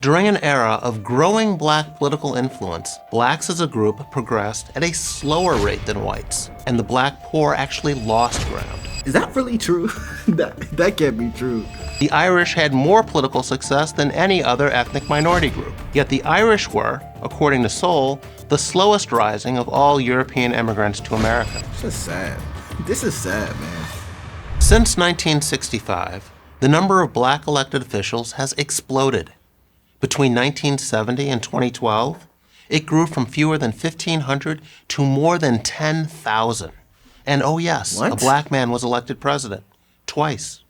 During an era of growing black political influence, blacks as a group progressed at a slower rate than whites, and the black poor actually lost ground. Is that really true? that can't be true. The Irish had more political success than any other ethnic minority group, yet the Irish were, according to Soul, the slowest rising of all European immigrants to America. This is sad. This is sad, man. Since 1965, the number of black elected officials has exploded. Between 1970 and 2012, it grew from fewer than 1,500 to more than 10,000. And oh yes, What? A black man was elected president, twice.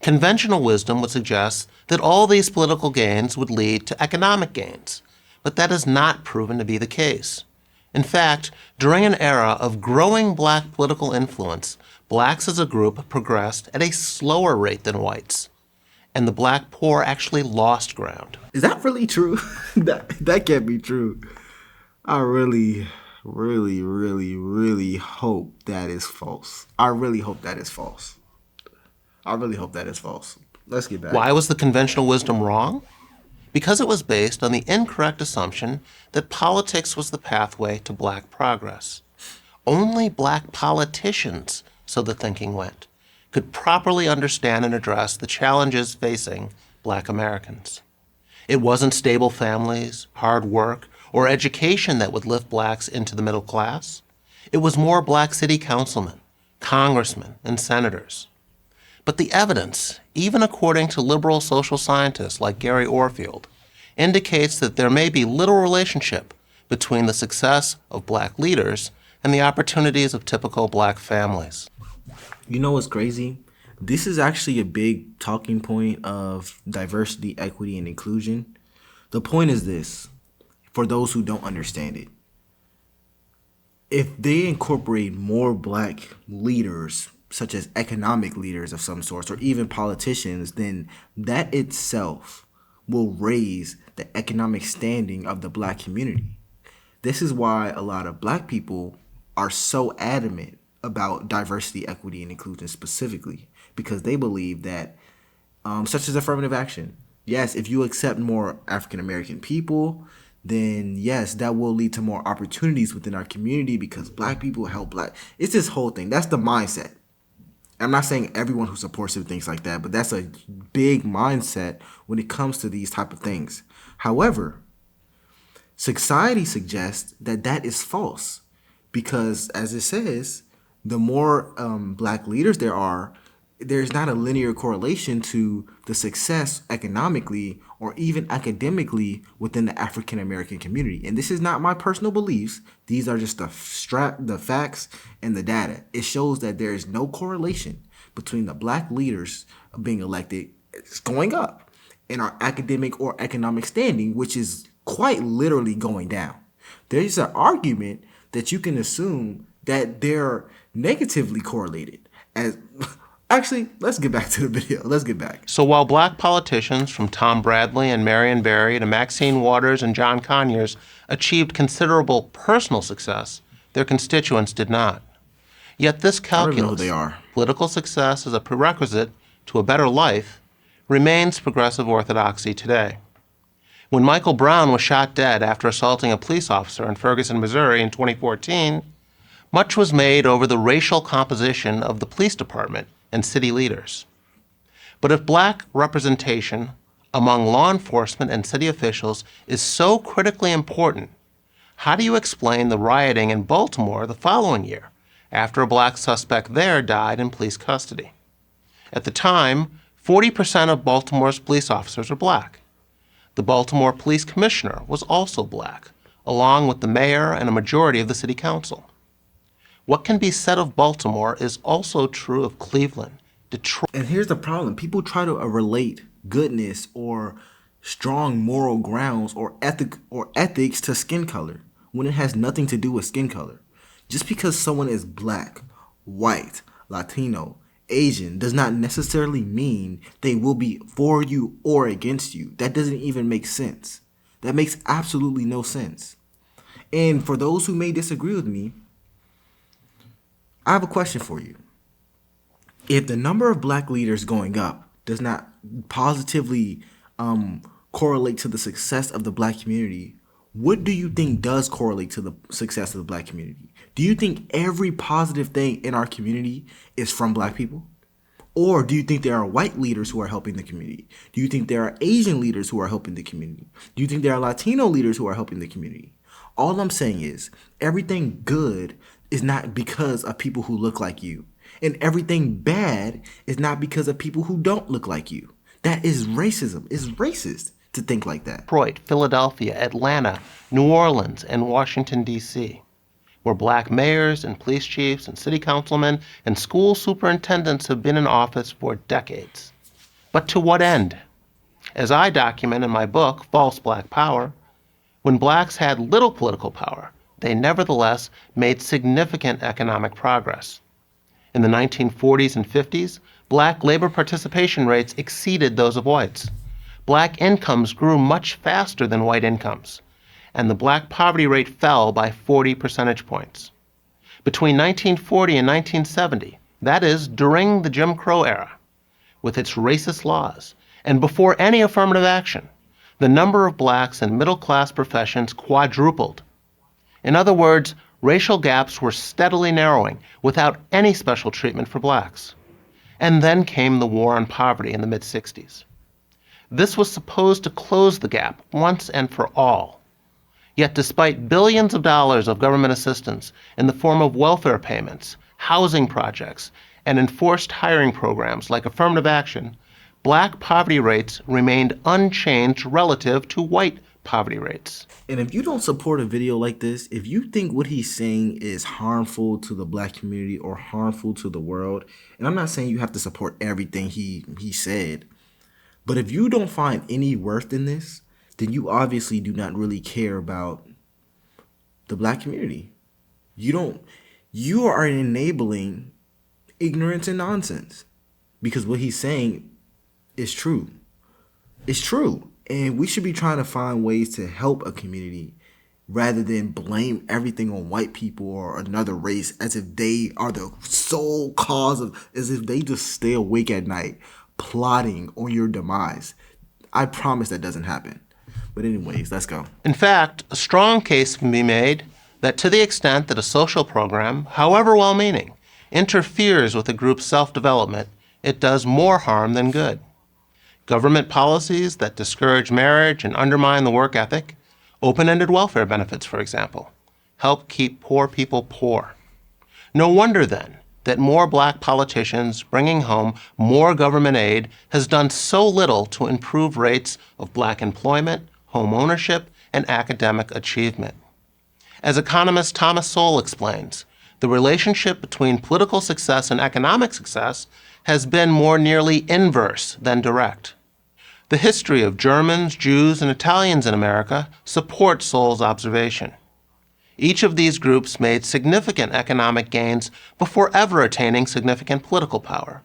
Conventional wisdom would suggest that all these political gains would lead to economic gains, but that has not proven to be the case. In fact, during an era of growing black political influence, blacks as a group progressed at a slower rate than whites, and the black poor actually lost ground. Is that really true? that can't be true. I really hope that is false. I really hope that is false. Let's get back. Why was the conventional wisdom wrong? Because it was based on the incorrect assumption that politics was the pathway to black progress. Only black politicians, so the thinking went, could properly understand and address the challenges facing black Americans. It wasn't stable families, hard work, or education that would lift blacks into the middle class. It was more black city councilmen, congressmen, and senators. But the evidence, even according to liberal social scientists like Gary Orfield, indicates that there may be little relationship between the success of black leaders and the opportunities of typical black families. You know what's crazy? This is actually a big talking point of diversity, equity, and inclusion. The point is this, for those who don't understand it. If they incorporate more black leaders, such as economic leaders of some sorts, or even politicians, then that itself will raise the economic standing of the black community. This is why a lot of black people are so adamant about diversity, equity, and inclusion specifically, because they believe that, such as affirmative action, yes, if you accept more African American people, then yes, that will lead to more opportunities within our community because black people help black. It's this whole thing. That's the mindset. I'm not saying everyone who supports it thinks like that, but that's a big mindset when it comes to these type of things. However, society suggests that that is false because, as it says, the more black leaders there are, there's not a linear correlation to the success economically or even academically within the African American community. And this is not my personal beliefs. These are just the facts and the data. It shows that there is no correlation between the black leaders being elected, it's going up, and our academic or economic standing, which is quite literally going down. There's an argument that you can assume that they're negatively correlated. Actually, let's get back to the video. Let's get back. So while black politicians from Tom Bradley and Marion Barry to Maxine Waters and John Conyers achieved considerable personal success, their constituents did not. Yet this calculus, I don't even know who they are. Political success as a prerequisite to a better life, remains progressive orthodoxy today. When Michael Brown was shot dead after assaulting a police officer in Ferguson, Missouri in 2014, much was made over the racial composition of the police department and city leaders. But if black representation among law enforcement and city officials is so critically important, how do you explain the rioting in Baltimore the following year after a black suspect there died in police custody? At the time, 40% of Baltimore's police officers were black. The Baltimore Police Commissioner was also black, along with the mayor and a majority of the city council. What can be said of Baltimore is also true of Cleveland, Detroit. And here's the problem. People try to relate goodness or strong moral grounds or ethics to skin color when it has nothing to do with skin color. Just because someone is black, white, Latino, Asian does not necessarily mean they will be for you or against you. That doesn't even make sense. That makes absolutely no sense. And for those who may disagree with me, I have a question for you. If the number of black leaders going up does not positively correlate to the success of the black community, what do you think does correlate to the success of the black community? Do you think every positive thing in our community is from black people? Or do you think there are white leaders who are helping the community? Do you think there are Asian leaders who are helping the community? Do you think there are Latino leaders who are helping the community? All I'm saying is everything good is not because of people who look like you. And everything bad is not because of people who don't look like you. That is racism. It's racist to think like that. Detroit, Philadelphia, Atlanta, New Orleans, and Washington, D.C., where black mayors and police chiefs and city councilmen and school superintendents have been in office for decades. But to what end? As I document in my book, False Black Power, when blacks had little political power, they nevertheless made significant economic progress. In the 1940s and 50s, black labor participation rates exceeded those of whites. Black incomes grew much faster than white incomes, and the black poverty rate fell by 40 percentage points. Between 1940 and 1970, that is, during the Jim Crow era, with its racist laws, and before any affirmative action, the number of blacks in middle-class professions quadrupled. In other words, racial gaps were steadily narrowing without any special treatment for blacks. And then came the war on poverty in the mid-60s. This was supposed to close the gap once and for all. Yet despite billions of dollars of government assistance in the form of welfare payments, housing projects, and enforced hiring programs like affirmative action, black poverty rates remained unchanged relative to white poverty rates. And if you don't support a video like this, if you think what he's saying is harmful to the black community or harmful to the world, and I'm not saying you have to support everything he said, but if you don't find any worth in this, then you obviously do not really care about the black community. You are enabling ignorance and nonsense, because what he's saying is true. It's true. And we should be trying to find ways to help a community rather than blame everything on white people or another race as if they are the sole cause of, as if they just stay awake at night plotting on your demise. I promise that doesn't happen. But anyways, let's go. In fact, a strong case can be made that to the extent that a social program, however well-meaning, interferes with a group's self-development, it does more harm than good. Government policies that discourage marriage and undermine the work ethic, open-ended welfare benefits, for example, help keep poor people poor. No wonder, then, that more black politicians bringing home more government aid has done so little to improve rates of black employment, home ownership, and academic achievement. As economist Thomas Sowell explains, the relationship between political success and economic success has been more nearly inverse than direct. The history of Germans, Jews, and Italians in America supports Sowell's observation. Each of these groups made significant economic gains before ever attaining significant political power.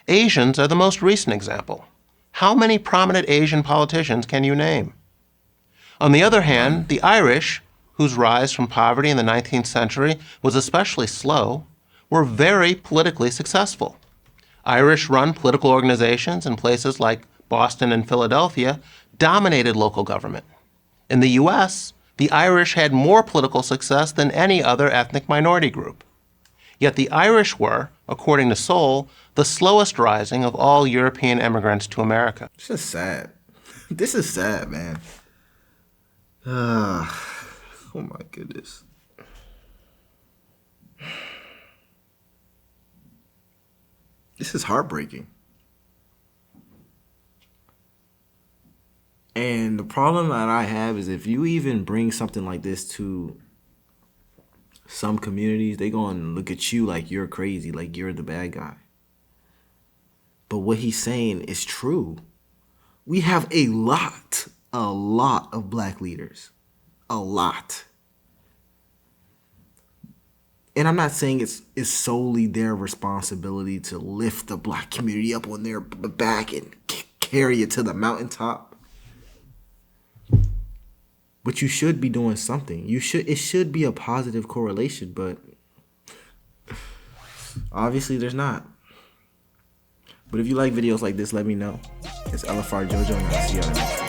Asians are the most recent example. How many prominent Asian politicians can you name? On the other hand, the Irish, whose rise from poverty in the 19th century was especially slow, were very politically successful. Irish-run political organizations in places like Boston and Philadelphia dominated local government. In the U.S., the Irish had more political success than any other ethnic minority group. Yet the Irish were, according to Sowell, the slowest rising of all European immigrants to America. It's just sad. This is sad, man. Oh my goodness. This is heartbreaking. And the problem that I have is if you even bring something like this to some communities, they gonna look at you like you're crazy, like you're the bad guy. But what he's saying is true. We have a lot of black leaders. A lot. And I'm not saying it's solely their responsibility to lift the black community up on their back and carry it to the mountaintop. But you should be doing something. It should be a positive correlation, but obviously there's not. But if you like videos like this, let me know. It's LFR Jojo, and I'll see you on the next one.